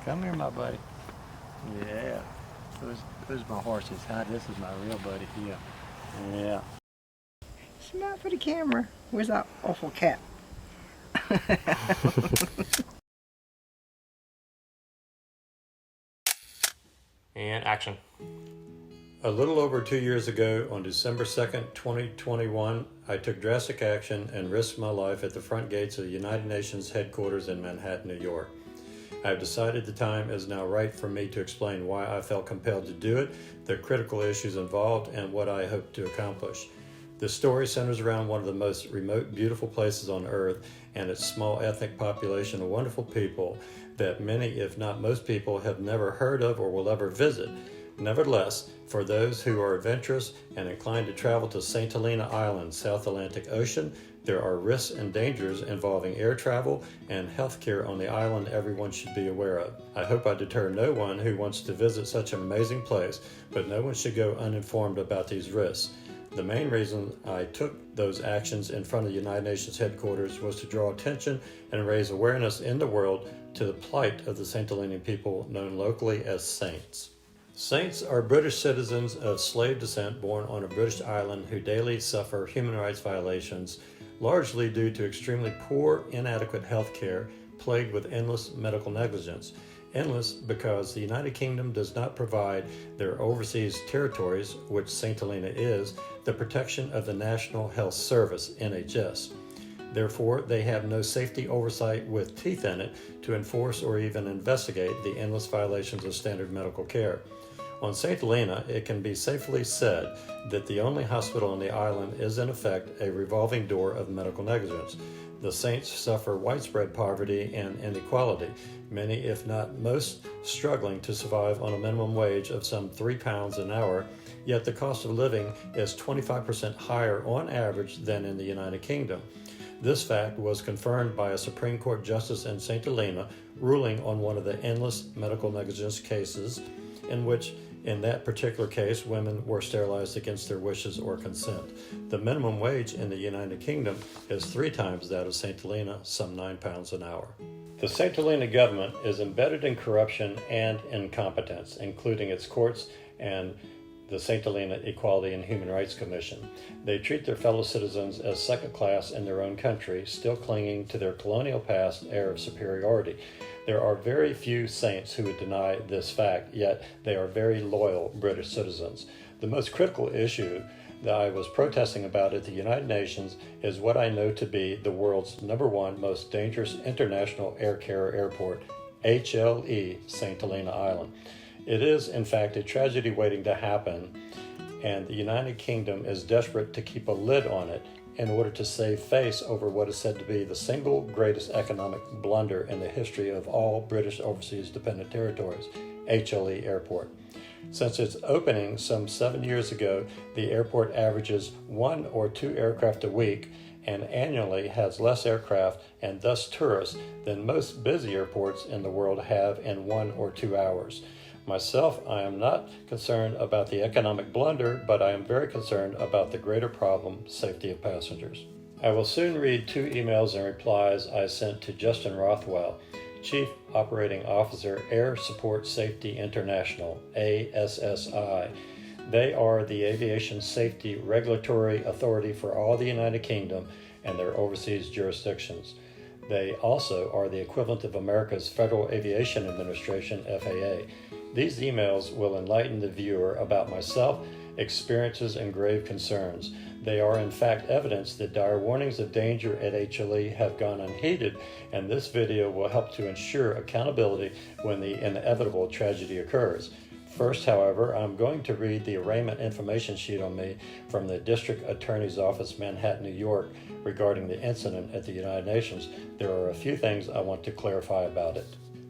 Come here, my buddy. Yeah. Those my horses. Hi, this is my real buddy here. Yeah. Smile for the camera. Where's that awful cat? And action. A little over 2 years ago, on December 2nd, 2021, I took drastic action and risked my life at the front gates of the United Nations headquarters in Manhattan, New York. I have decided the time is now right for me to explain why I felt compelled to do it, the critical issues involved, and what I hope to accomplish. The story centers around one of the most remote, beautiful places on Earth and its small ethnic population of wonderful people that many, if not most people, have never heard of or will ever visit. Nevertheless, for those who are adventurous and inclined to travel to St. Helena Island, South Atlantic Ocean, there are risks and dangers involving air travel and healthcare on the island everyone should be aware of. I hope I deter no one who wants to visit such an amazing place, but no one should go uninformed about these risks. The main reason I took those actions in front of the United Nations headquarters was to draw attention and raise awareness in the world to the plight of the St. Helena people known locally as Saints. Saints are British citizens of slave descent born on a British island who daily suffer human rights violations, largely due to extremely poor, inadequate health care plagued with endless medical negligence. Endless because the United Kingdom does not provide their overseas territories, which St. Helena is, the protection of the National Health Service, NHS. Therefore, they have no safety oversight with teeth in it to enforce or even investigate the endless violations of standard medical care. On St. Helena, it can be safely said that the only hospital on the island is in effect a revolving door of medical negligence. The Saints suffer widespread poverty and inequality, many, if not most, struggling to survive on a minimum wage of some £3 an hour, yet the cost of living is 25% higher on average than in the United Kingdom. This fact was confirmed by a Supreme Court justice in St. Helena ruling on one of the endless medical negligence cases in that particular case, women were sterilized against their wishes or consent. The minimum wage in the United Kingdom is 3 times that of St. Helena, some £9 an hour. The St. Helena government is embedded in corruption and incompetence, including its courts and the St. Helena Equality and Human Rights Commission. They treat their fellow citizens as second class in their own country, still clinging to their colonial past air of superiority. There are very few saints who would deny this fact, yet they are very loyal British citizens. The most critical issue that I was protesting about at the United Nations is what I know to be the world's #1 most dangerous international air carrier airport, HLE, St. Helena Island. It is, in fact, a tragedy waiting to happen, and the United Kingdom is desperate to keep a lid on it in order to save face over what is said to be the single greatest economic blunder in the history of all British overseas dependent territories, HLE Airport. Since its opening some 7 years ago, the airport averages 1 or 2 aircraft a week and annually has less aircraft and thus tourists than most busy airports in the world have in 1 or 2 hours. Myself, I am not concerned about the economic blunder, but I am very concerned about the greater problem, safety of passengers. I will soon read 2 emails and replies I sent to Justin Rothwell, Chief Operating Officer, Air Support Safety International, ASSI. They are the aviation safety regulatory authority for all the United Kingdom and their overseas jurisdictions. They also are the equivalent of America's Federal Aviation Administration, FAA. These emails will enlighten the viewer about myself, experiences, and grave concerns. They are in fact evidence that dire warnings of danger at HLE have gone unheeded, and this video will help to ensure accountability when the inevitable tragedy occurs. First, however, I'm going to read the arraignment information sheet on me from the District Attorney's Office, Manhattan, New York, regarding the incident at the United Nations. There are a few things I want to clarify about it.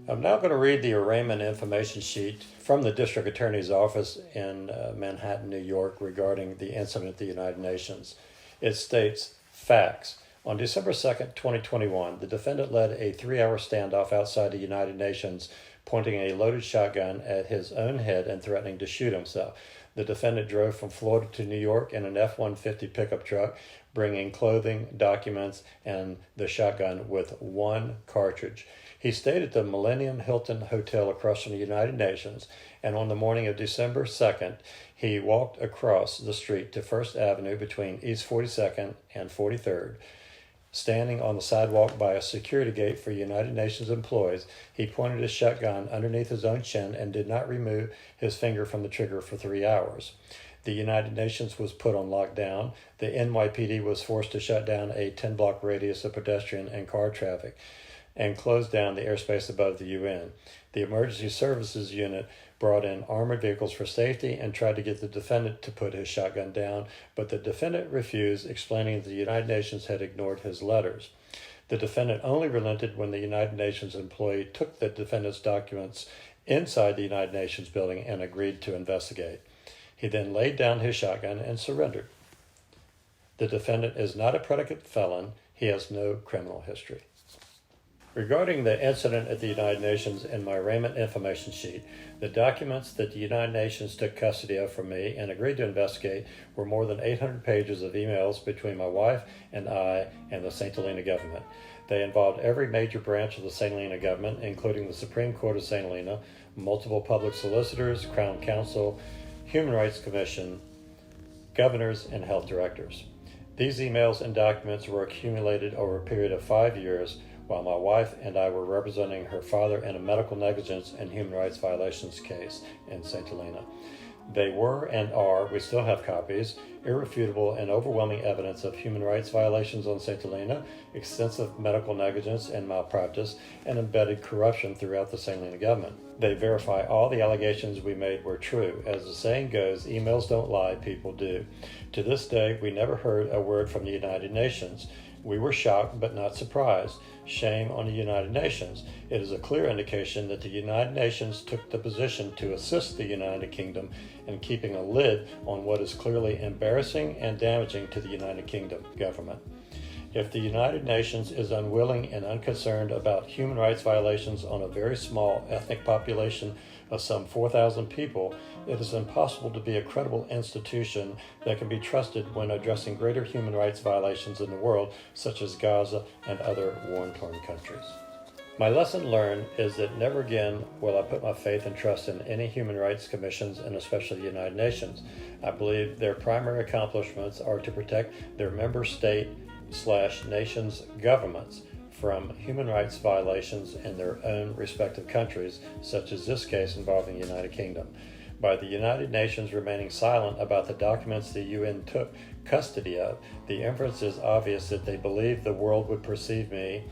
I'm now going to read the arraignment information sheet from the District Attorney's Office in Manhattan, New York regarding the incident at the United Nations. It states, facts. On December 2nd, 2021, the defendant led a 3-hour standoff outside the United Nations, pointing a loaded shotgun at his own head and threatening to shoot himself. The defendant drove from Florida to New York in an F-150 pickup truck, bringing clothing, documents, and the shotgun with 1 cartridge. He stayed at the Millennium Hilton Hotel across from the United Nations, and on the morning of December 2nd, he walked across the street to First Avenue between East 42nd and 43rd. Standing on the sidewalk by a security gate for United Nations employees, he pointed his shotgun underneath his own chin and did not remove his finger from the trigger for 3 hours. The United Nations was put on lockdown. The NYPD was forced to shut down a 10-block radius of pedestrian and car traffic and closed down the airspace above the UN. The Emergency Services Unit brought in armored vehicles for safety and tried to get the defendant to put his shotgun down, but the defendant refused, explaining that the United Nations had ignored his letters. The defendant only relented when the United Nations employee took the defendant's documents inside the United Nations building and agreed to investigate. He then laid down his shotgun and surrendered. The defendant is not a predicate felon. He has no criminal history. Regarding the incident at the United Nations in my arraignment information sheet, the documents that the United Nations took custody of from me and agreed to investigate were more than 800 pages of emails between my wife and I and the St. Helena government. They involved every major branch of the St. Helena government, including the Supreme Court of St. Helena, multiple public solicitors, Crown Counsel, Human Rights Commission, governors, and health directors. These emails and documents were accumulated over a period of 5 years while my wife and I were representing her father in a medical negligence and human rights violations case in St. Helena. They were and are, we still have copies, irrefutable and overwhelming evidence of human rights violations on St. Helena, extensive medical negligence and malpractice, and embedded corruption throughout the St. Helena government. They verify all the allegations we made were true. As the saying goes, emails don't lie, people do. To this day, we never heard a word from the United Nations. We were shocked but not surprised. Shame on the United Nations. It is a clear indication that the United Nations took the position to assist the United Kingdom in keeping a lid on what is clearly embarrassing and damaging to the United Kingdom government. If the United Nations is unwilling and unconcerned about human rights violations on a very small ethnic population of some 4,000 people, it is impossible to be a credible institution that can be trusted when addressing greater human rights violations in the world, such as Gaza and other war-torn countries. My lesson learned is that never again will I put my faith and trust in any human rights commissions, and especially the United Nations. I believe their primary accomplishments are to protect their member state/nations governments from human rights violations in their own respective countries, such as this case involving the United Kingdom. By the United Nations remaining silent about the documents the UN took custody of, the inference is obvious that they believed the world would perceive me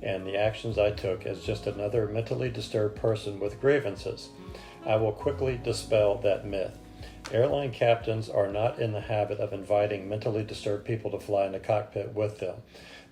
and the actions I took as just another mentally disturbed person with grievances. I will quickly dispel that myth. Airline captains are not in the habit of inviting mentally disturbed people to fly in the cockpit with them.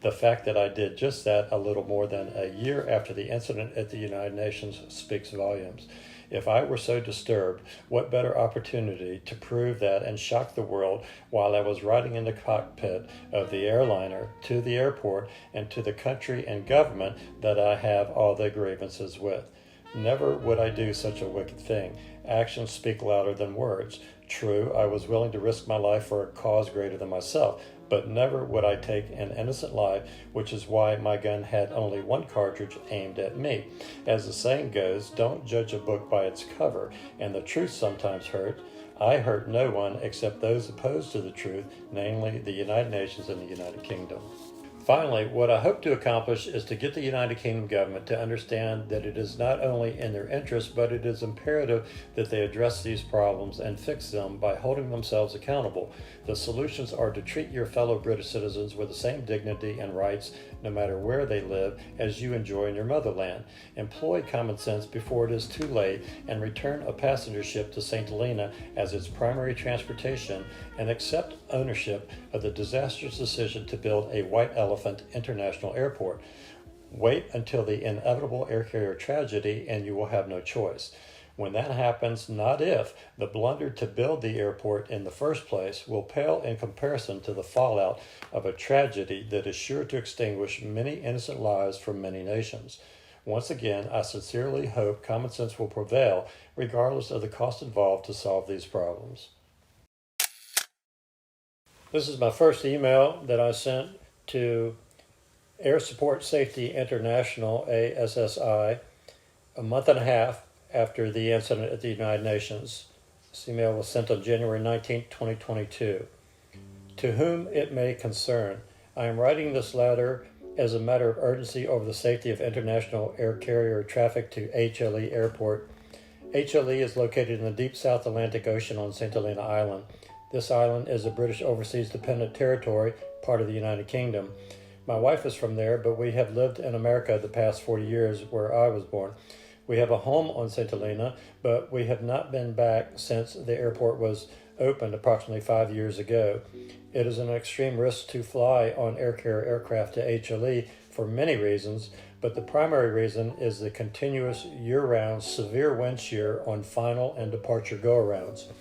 The fact that I did just that a little more than a year after the incident at the United Nations speaks volumes. If I were so disturbed, what better opportunity to prove that and shock the world while I was riding in the cockpit of the airliner to the airport and to the country and government that I have all the grievances with. Never would I do such a wicked thing. Actions speak louder than words. True, I was willing to risk my life for a cause greater than myself, but never would I take an innocent life, which is why my gun had only one cartridge aimed at me. As the saying goes, don't judge a book by its cover, and the truth sometimes hurts. I hurt no one except those opposed to the truth, namely the United Nations and the United Kingdom. Finally, what I hope to accomplish is to get the United Kingdom government to understand that it is not only in their interest, but it is imperative that they address these problems and fix them by holding themselves accountable. The solutions are to treat your fellow British citizens with the same dignity and rights, no matter where they live, as you enjoy in your motherland. Employ common sense before it is too late and return a passenger ship to St. Helena as its primary transportation, and accept ownership of the disastrous decision to build a White Elephant International Airport. Wait until the inevitable air carrier tragedy and you will have no choice. When that happens, not if, the blunder to build the airport in the first place will pale in comparison to the fallout of a tragedy that is sure to extinguish many innocent lives from many nations. Once again, I sincerely hope common sense will prevail, regardless of the cost involved to solve these problems. This is my first email that I sent to Air Support Safety International, ASSI, a month and a half after the incident at the United Nations. This email was sent on January 19, 2022. To whom it may concern, I am writing this letter as a matter of urgency over the safety of international air carrier traffic to HLE Airport. HLE is located in the deep South Atlantic Ocean on St. Helena Island. This island is a British overseas dependent territory, part of the United Kingdom. My wife is from there, but we have lived in America the past 40 years where I was born. We have a home on St. Helena, but we have not been back since the airport was opened approximately 5 years ago. It is an extreme risk to fly on air carrier aircraft to HLE for many reasons, but the primary reason is the continuous year-round severe wind shear on final and departure go-arounds.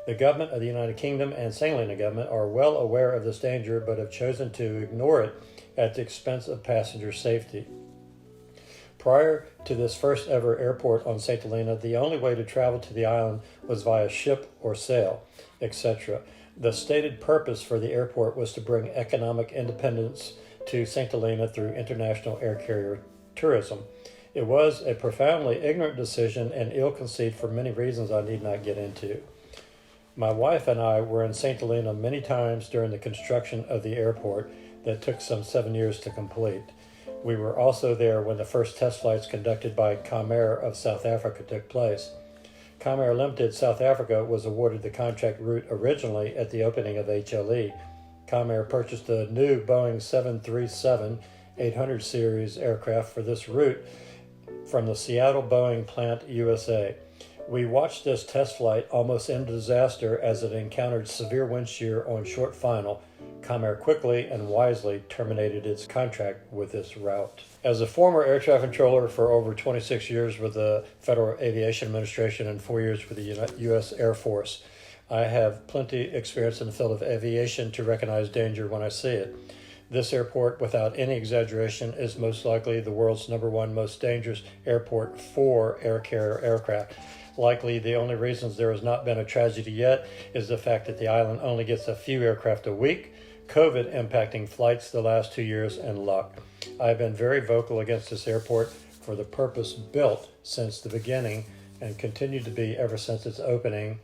The government of the United Kingdom and St. Helena government are well aware of this danger, but have chosen to ignore it at the expense of passenger safety. Prior to this first ever airport on St. Helena, the only way to travel to the island was via ship or sail, etc. The stated purpose for the airport was to bring economic independence to St. Helena through international air carrier tourism. It was a profoundly ignorant decision and ill-conceived for many reasons I need not get into. My wife and I were in St. Helena many times during the construction of the airport that took some 7 years to complete. We were also there when the first test flights conducted by Comair of South Africa took place. Comair Limited South Africa was awarded the contract route originally at the opening of HLE. Comair purchased a new Boeing 737-800 series aircraft for this route from the Seattle Boeing plant, USA. We watched this test flight almost end disaster as it encountered severe wind shear on short final. Comair quickly and wisely terminated its contract with this route. As a former air traffic controller for over 26 years with the Federal Aviation Administration and 4 years with the U.S. Air Force, I have plenty experience in the field of aviation to recognize danger when I see it. This airport, without any exaggeration, is most likely the world's #1 most dangerous airport for air carrier aircraft. Likely the only reasons there has not been a tragedy yet is the fact that the island only gets a few aircraft a week, COVID impacting flights the last 2 years, and luck. I have been very vocal against this airport for the purpose built since the beginning and continue to be ever since its opening.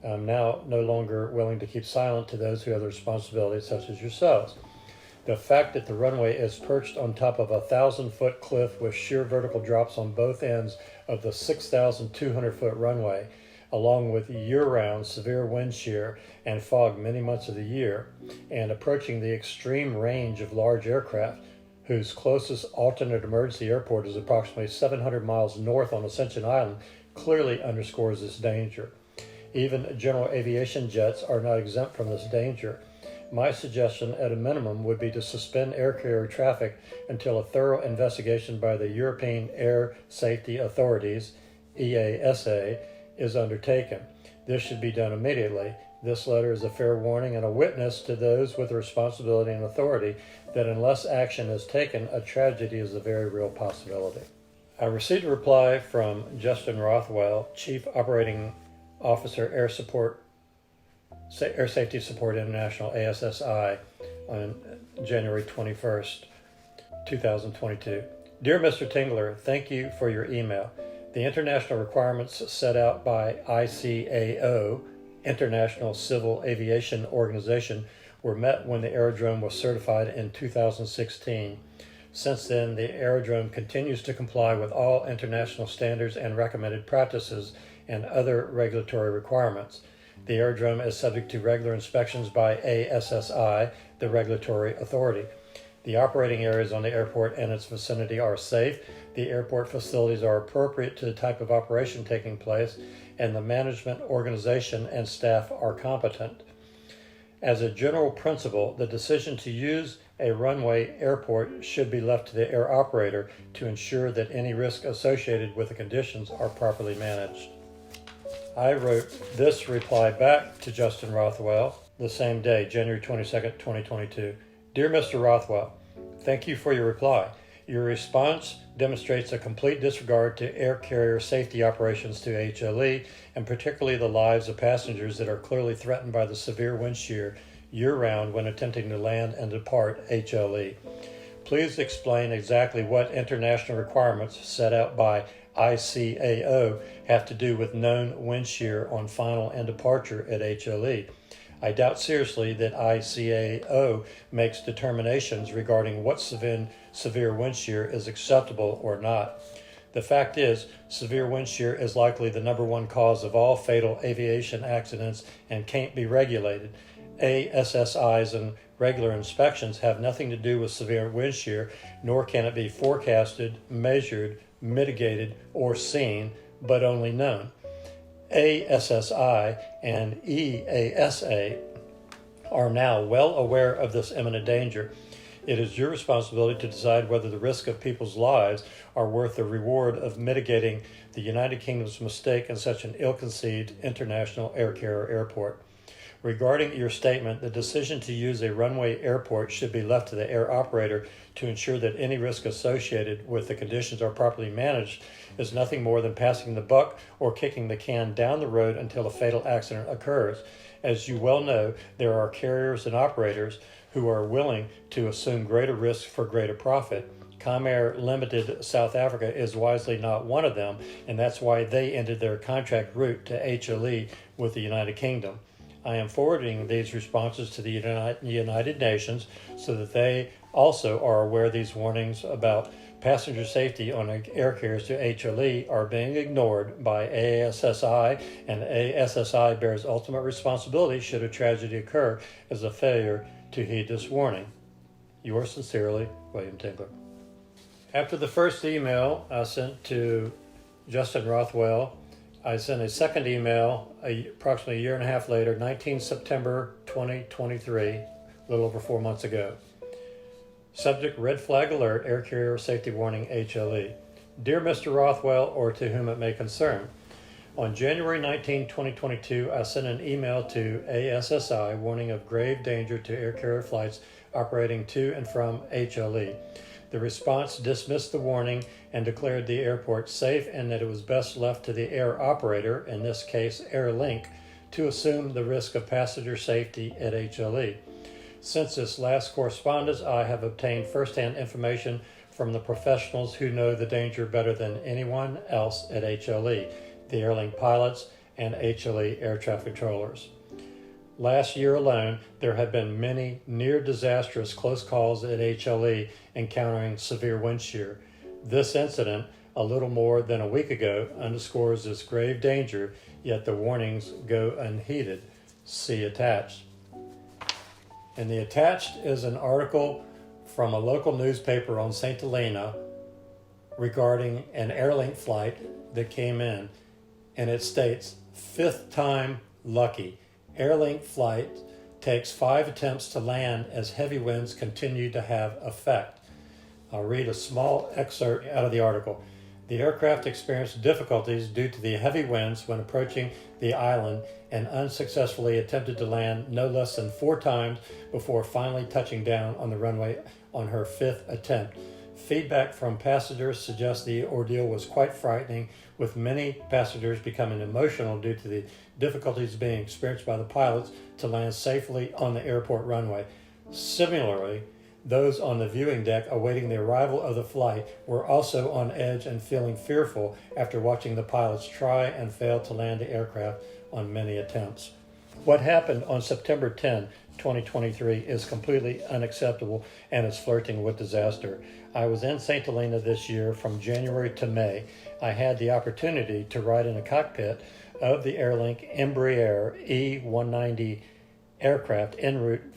I'm now no longer willing to keep silent to those who have the responsibility, such as yourselves. The fact that the runway is perched on top of a 1,000-foot cliff with sheer vertical drops on both ends of the 6,200-foot runway, along with year-round severe wind shear and fog many months of the year, and approaching the extreme range of large aircraft, whose closest alternate emergency airport is approximately 700 miles north on Ascension Island, clearly underscores this danger. Even general aviation jets are not exempt from this danger. My suggestion at a minimum would be to suspend air carrier traffic until a thorough investigation by the European Air Safety Authorities, EASA, is undertaken. This should be done immediately. This letter is a fair warning and a witness to those with responsibility and authority that unless action is taken, a tragedy is a very real possibility. I received a reply from Justin Rothwell, Chief Operating Officer, Air Safety Support International, ASSI, on January 21st, 2022. Dear Mr. Tingler, thank you for your email. The international requirements set out by ICAO, International Civil Aviation Organization, were met when the aerodrome was certified in 2016. Since then, the aerodrome continues to comply with all international standards and recommended practices and other regulatory requirements. The aerodrome is subject to regular inspections by ASSI, the regulatory authority. The operating areas on the airport and its vicinity are safe, the airport facilities are appropriate to the type of operation taking place, and the management, organization, and staff are competent. As a general principle, the decision to use a runway airport should be left to the air operator to ensure that any risk associated with the conditions are properly managed. I wrote this reply back to Justin Rothwell the same day, January 22nd, 2022. Dear Mr. Rothwell, thank you for your reply. Your response demonstrates a complete disregard to air carrier safety operations to HLE, and particularly the lives of passengers that are clearly threatened by the severe wind shear year-round when attempting to land and depart HLE. please explain exactly what international requirements set out by ICAO have to do with known wind shear on final and departure at HLE. I doubt seriously that ICAO makes determinations regarding what severe wind shear is acceptable or not. The fact is, severe wind shear is likely the number one cause of all fatal aviation accidents and can't be regulated. ASSIs and regular inspections have nothing to do with severe wind shear, nor can it be forecasted, measured, mitigated, or seen, but only known. ASSI and EASA are now well aware of this imminent danger. It is your responsibility to decide whether the risk of people's lives are worth the reward of mitigating the United Kingdom's mistake in such an ill-conceived international air carrier airport. Regarding your statement, the decision to use a runway airport should be left to the air operator to ensure that any risk associated with the conditions are properly managed is nothing more than passing the buck or kicking the can down the road until a fatal accident occurs. As you well know, there are carriers and operators who are willing to assume greater risks for greater profit. Comair Limited South Africa is wisely not one of them, and that's why they ended their contract route to HLE with the United Kingdom. I am forwarding these responses to the United Nations so that they also are aware these warnings about passenger safety on air carriers to HLE are being ignored by ASSI, and ASSI bears ultimate responsibility should a tragedy occur as a failure to heed this warning. Yours sincerely, William Tinkler. After the first email I sent to Justin Rothwell, I sent a second email approximately a year and a half later, 19 September 2023, a little over 4 months ago. Subject: red flag alert, air carrier safety warning, HLE. Dear Mr. Rothwell, or to whom it may concern, on January 19, 2022, I sent an email to ASSI warning of grave danger to air carrier flights operating to and from HLE. The response dismissed the warning and declared the airport safe and that it was best left to the air operator, in this case Airlink, to assume the risk of passenger safety at HLE. Since this last correspondence, I have obtained first-hand information from the professionals who know the danger better than anyone else at HLE, the Airlink pilots and HLE air traffic controllers. Last year alone, there have been many near-disastrous close calls at HLE encountering severe wind shear. This incident, a little more than a week ago, underscores this grave danger, yet the warnings go unheeded. See attached. And the attached is an article from a local newspaper on St. Helena regarding an Airlink flight that came in, and it states, 5th time lucky. Airlink flight takes 5 attempts to land as heavy winds continue to have effect. I'll read a small excerpt out of the article. The aircraft experienced difficulties due to the heavy winds when approaching the island and unsuccessfully attempted to land no less than 4 times before finally touching down on the runway on her 5th attempt. Feedback from passengers suggests the ordeal was quite frightening, with many passengers becoming emotional due to the difficulties being experienced by the pilots to land safely on the airport runway. Similarly, those on the viewing deck awaiting the arrival of the flight were also on edge and feeling fearful after watching the pilots try and fail to land the aircraft on many attempts. What happened on September 10, 2023 is completely unacceptable and is flirting with disaster. I was in St. Helena this year from January to May. I had the opportunity to ride in a cockpit of the Airlink Embraer E190 aircraft en route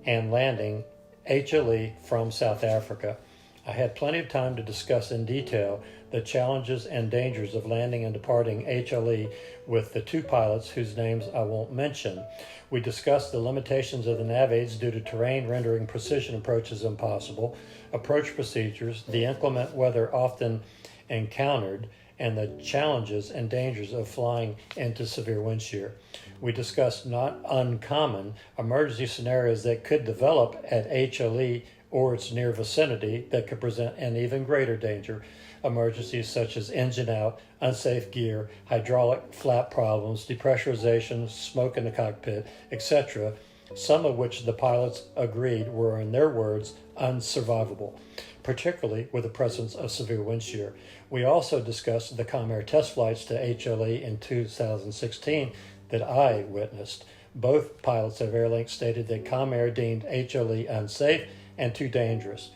and landing HLE from South Africa. I had plenty of time to discuss in detail the challenges and dangers of landing and departing HLE with the 2 pilots whose names I won't mention. We discussed the limitations of the nav aids due to terrain rendering precision approaches impossible, approach procedures, the inclement weather often encountered, and the challenges and dangers of flying into severe wind shear. We discussed not uncommon emergency scenarios that could develop at HLE or its near vicinity that could present an even greater danger. Emergencies such as engine out, unsafe gear, hydraulic flap problems, depressurization, smoke in the cockpit, etc., some of which the pilots agreed were, in their words, unsurvivable, particularly with the presence of severe wind shear. We also discussed the Comair test flights to HLE in 2016 that I witnessed. Both pilots of Airlink stated that Comair deemed HLE unsafe and too dangerous.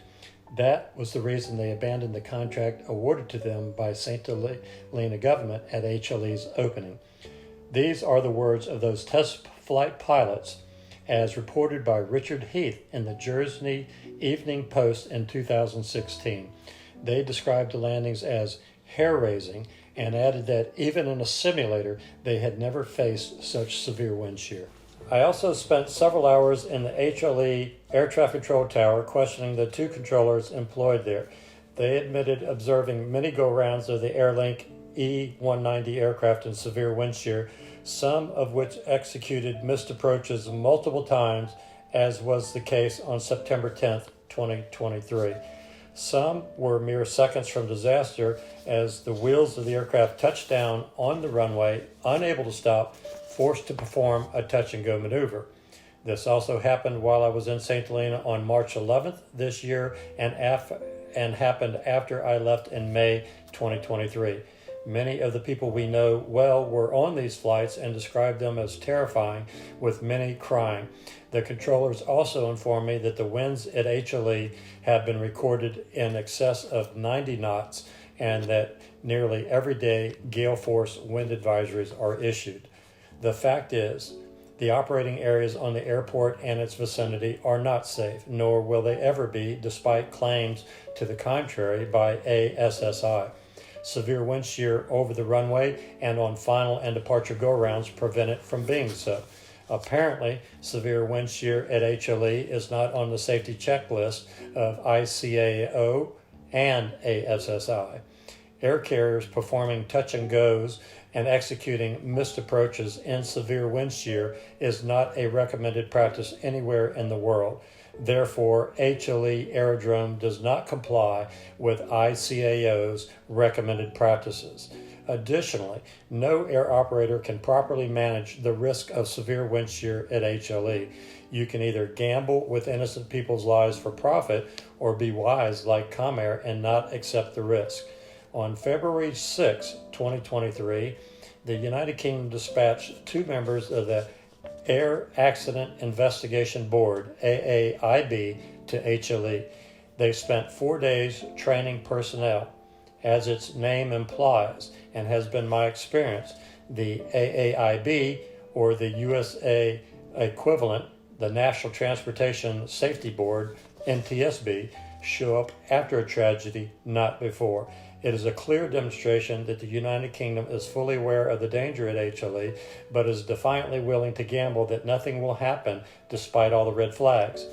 That was the reason they abandoned the contract awarded to them by St. Helena government at HLE's opening. These are the words of those test flight pilots as reported by Richard Heath in the Jersey Evening Post in 2016. They described the landings as hair-raising and added that even in a simulator, they had never faced such severe wind shear. I also spent several hours in the HLE air traffic control tower questioning the two controllers employed there. They admitted observing many go-rounds of the Airlink E-190 aircraft in severe wind shear, some of which executed missed approaches multiple times, as was the case on September 10th, 2023. Some were mere seconds from disaster as the wheels of the aircraft touched down on the runway, unable to stop, forced to perform a touch-and-go maneuver. This also happened while I was in St. Helena on March 11th this year and happened after I left in May 2023. Many of the people we know well were on these flights and described them as terrifying, with many crying. The controllers also informed me that the winds at HLE have been recorded in excess of 90 knots and that nearly every day gale force wind advisories are issued. The fact is, the operating areas on the airport and its vicinity are not safe, nor will they ever be, despite claims to the contrary by ASSI. Severe wind shear over the runway and on final and departure go-rounds prevent it from being so. Apparently, severe wind shear at HLE is not on the safety checklist of ICAO and ASSI. Air carriers performing touch-and-goes and executing missed approaches in severe wind shear is not a recommended practice anywhere in the world. Therefore, HLE Aerodrome does not comply with ICAO's recommended practices. Additionally, no air operator can properly manage the risk of severe wind shear at HLE. You can either gamble with innocent people's lives for profit or be wise like Comair and not accept the risk. On February 6, 2023, the United Kingdom dispatched two members of the Air Accident Investigation Board, AAIB, to HLE. They spent 4 days training personnel. As its name implies, and has been my experience, the AAIB, or the USA equivalent, the National Transportation Safety Board, NTSB, show up after a tragedy, not before. It is a clear demonstration that the United Kingdom is fully aware of the danger at HLE, but is defiantly willing to gamble that nothing will happen despite all the red flags.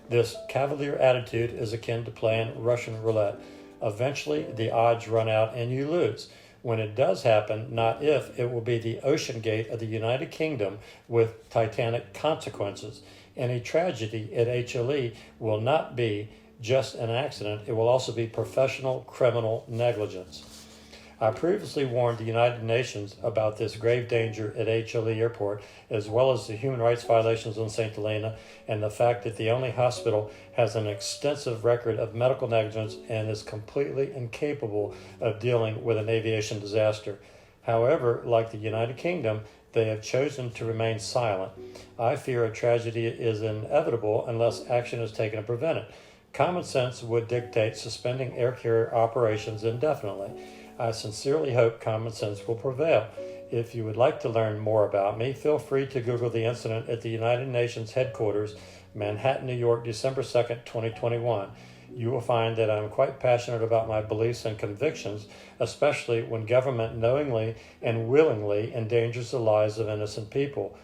This cavalier attitude is akin to playing Russian roulette. Eventually, the odds run out and you lose. When it does happen, not if, it will be the ocean gate of the United Kingdom with titanic consequences. Any tragedy at HLE will not be just an accident, it will also be professional criminal negligence. I previously warned the United Nations about this grave danger at HLE Airport, as well as the human rights violations on St. Helena and the fact that the only hospital has an extensive record of medical negligence and is completely incapable of dealing with an aviation disaster. However, like the United Kingdom, they have chosen to remain silent. I fear a tragedy is inevitable unless action is taken to prevent it. Common sense would dictate suspending air carrier operations indefinitely. I sincerely hope common sense will prevail. If you would like to learn more about me, feel free to Google the incident at the United Nations headquarters, Manhattan, New York, December 2nd, 2021. You will find that I am quite passionate about my beliefs and convictions, especially when government knowingly and willingly endangers the lives of innocent people.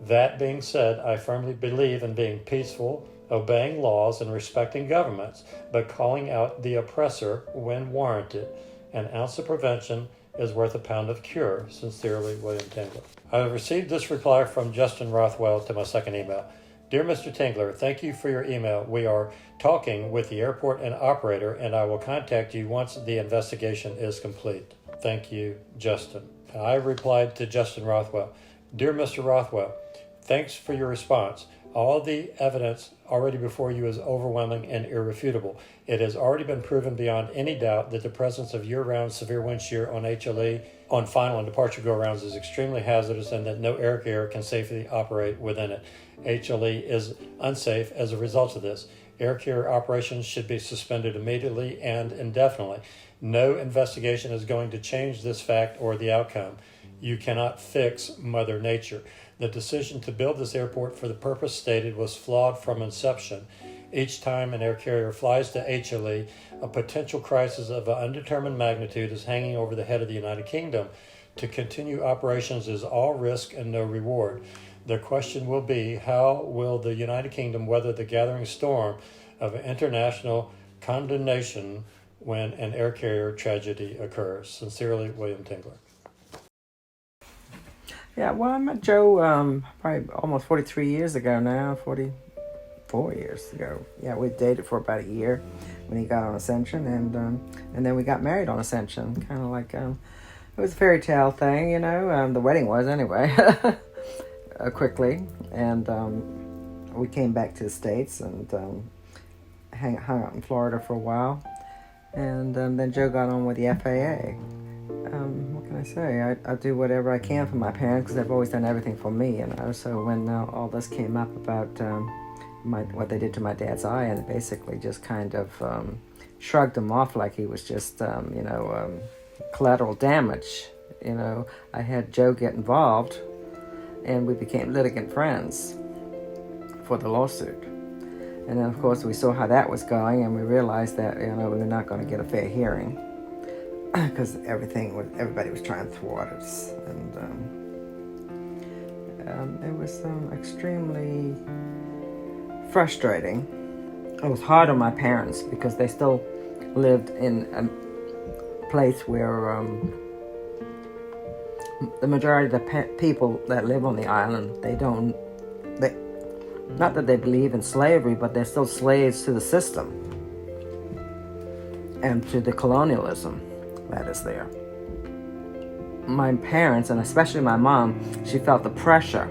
That being said, I firmly believe in being peaceful, obeying laws, and respecting governments, but calling out the oppressor when warranted. An ounce of prevention is worth a pound of cure. Sincerely, William Tingler. I have received this reply from Justin Rothwell to my second email. Dear Mr. Tingler, thank you for your email. We are talking with the airport and operator, and I will contact you once the investigation is complete. Thank you, Justin. I replied to Justin Rothwell. Dear Mr. Rothwell, thanks for your response. All the evidence already before you is overwhelming and irrefutable. It has already been proven beyond any doubt that the presence of year-round severe wind shear on HLE on final and departure go-arounds is extremely hazardous and that no air carrier can safely operate within it. HLE is unsafe as a result of this. Air carrier operations should be suspended immediately and indefinitely. No investigation is going to change this fact or the outcome. You cannot fix Mother Nature. The decision to build this airport for the purpose stated was flawed from inception. Each time an air carrier flies to HLE, a potential crisis of an undetermined magnitude is hanging over the head of the United Kingdom. To continue operations is all risk and no reward. The question will be, how will the United Kingdom weather the gathering storm of international condemnation when an air carrier tragedy occurs? Sincerely, William Tingler. Yeah, well, I met Joe probably almost 43 years ago now, 44 years ago. Yeah, we dated for about a year when he got on Ascension, and then we got married on Ascension. Kind of like, it was a fairy tale thing, you know. The wedding was, anyway, quickly. And we came back to the States and hung out in Florida for a while. And then Joe got on with the FAA. What can I say? I do whatever I can for my parents because they've always done everything for me, you know. So when all this came up about what they did to my dad's eye, and basically just kind of shrugged him off like he was just, collateral damage. You know, I had Joe get involved, and we became litigant friends for the lawsuit. And then, of course, we saw how that was going, and we realized that, you know, we were not going to get a fair hearing because everybody was trying to thwart us. And it was extremely frustrating. It was hard on my parents because they still lived in a place where the majority of the people that live on the island, not that they believe in slavery, but they're still slaves to the system and to the colonialism that is there. My parents, and especially my mom, she felt the pressure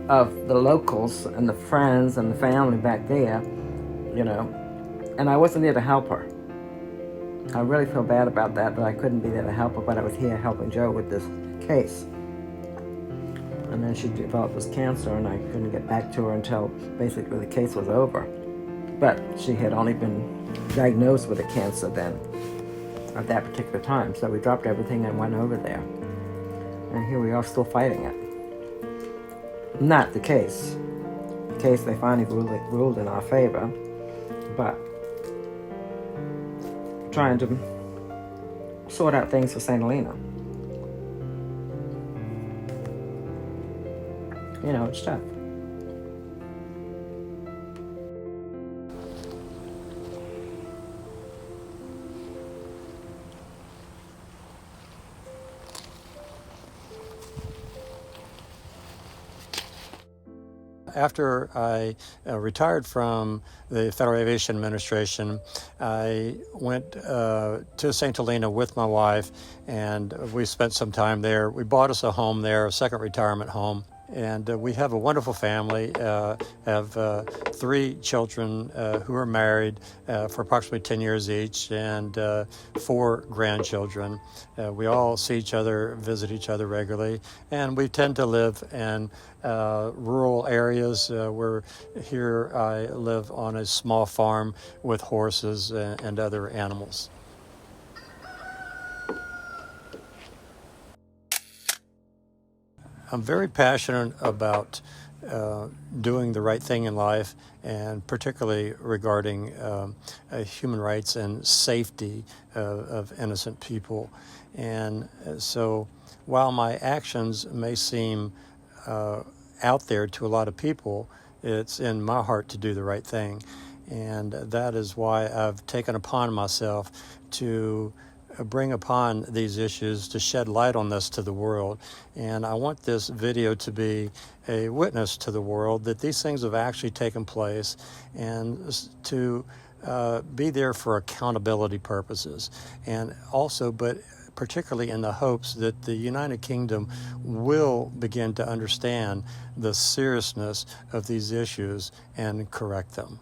of the locals and the friends and the family back there, you know, and I wasn't there to help her. I really feel bad about that I couldn't be there to help her, but I was here helping Joe with this case. And then she developed this cancer, and I couldn't get back to her until basically the case was over. But she had only been diagnosed with a cancer then, at that particular time. So we dropped everything and went over there. And here we are still fighting it. Not the case. The case they finally ruled in our favor, but trying to sort out things for St. Helena. You know, it's tough. After I retired from the Federal Aviation Administration, I went to St. Helena with my wife, and we spent some time there. We bought us a home there, a second retirement home. And we have a wonderful family, have 3 children who are married for approximately 10 years each, and 4 grandchildren. We all see each other, visit each other regularly, and we tend to live in rural areas where here I live on a small farm with horses and other animals. I'm very passionate about doing the right thing in life, and particularly regarding human rights and safety of innocent people. And so while my actions may seem out there to a lot of people, it's in my heart to do the right thing. And that is why I've taken upon myself to bring upon these issues, to shed light on this to the world. And I want this video to be a witness to the world that these things have actually taken place, and to be there for accountability purposes. And also, but particularly in the hopes that the United Kingdom will begin to understand the seriousness of these issues and correct them.